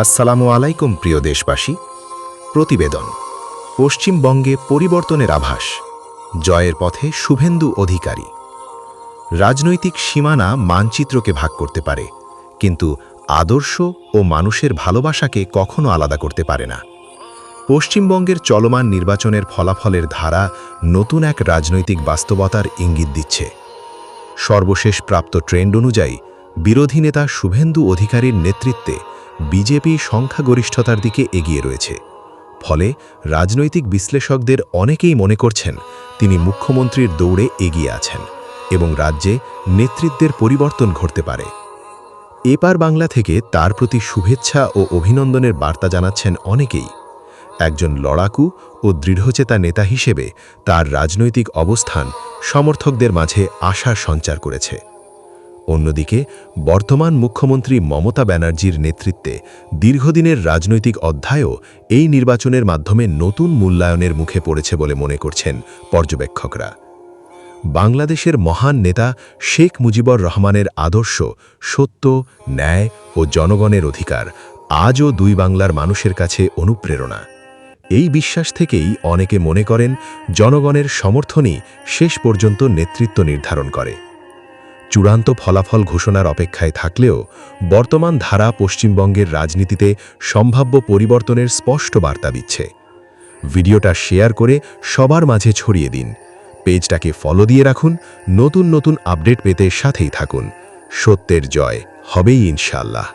আসসালামু আলাইকুম প্রিয় দেশবাসী। প্রতিবেদন। পশ্চিমবঙ্গে পরিবর্তনের আভাস, জয়ের পথে শুভেন্দু অধিকারী। রাজনৈতিক সীমানা মানচিত্রকে ভাগ করতে পারে, কিন্তু আদর্শ ও মানুষের ভালোবাসাকে কখনো আলাদা করতে পারে না। পশ্চিমবঙ্গের চলমান নির্বাচনের ফলাফলের ধারা নতুন এক রাজনৈতিক বাস্তবতার ইঙ্গিত দিচ্ছে। সর্বশেষ প্রাপ্ত ট্রেন্ড অনুযায়ী বিরোধী নেতা শুভেন্দু অধিকারীর নেতৃত্বে বিজেপি সংখ্যাগরিষ্ঠতার দিকে এগিয়ে রয়েছে। ফলে রাজনৈতিক বিশ্লেষকদের অনেকেই মনে করছেন তিনি মুখ্যমন্ত্রীর দৌড়ে এগিয়ে আছেন এবং রাজ্যে নেতৃত্বের পরিবর্তন ঘটতে পারে। এপার বাংলা থেকে তার প্রতি শুভেচ্ছা ও অভিনন্দনের বার্তা জানাচ্ছেন অনেকেই। একজন লড়াকু ও দৃঢ়চেতা নেতা হিসেবে তার রাজনৈতিক অবস্থান সমর্থকদের মাঝে আশার সঞ্চার করেছে। অন্যদিকে বর্তমান মুখ্যমন্ত্রী মমতা ব্যানার্জির নেতৃত্বে দীর্ঘদিনের রাজনৈতিক অধ্যায়ও এই নির্বাচনের মাধ্যমে নতুন মূল্যায়নের মুখে পড়েছে বলে মনে করছেন পর্যবেক্ষকরা। বাংলাদেশের মহান নেতা শেখ মুজিবুর রহমানের আদর্শ, সত্য, ন্যায় ও জনগণের অধিকার আজও দুই বাংলার মানুষের কাছে অনুপ্রেরণা। এই বিশ্বাস থেকেই অনেকে মনে করেন জনগণের সমর্থনই শেষ পর্যন্ত নেতৃত্ব নির্ধারণ করে। চূড়ান্ত ফলাফল ঘোষণার অপেক্ষায় থাকলেও বর্তমান ধারা পশ্চিমবঙ্গের রাজনীতিতে সম্ভাব্য পরিবর্তনের স্পষ্ট বার্তা দিচ্ছে। ভিডিওটা শেয়ার করে সবার মাঝে ছড়িয়ে দিন। পেজটাকে ফলো দিয়ে রাখুন। নতুন নতুন আপডেট পেতে সাথেই থাকুন। সত্যের জয় হবেই ইনশাআল্লাহ।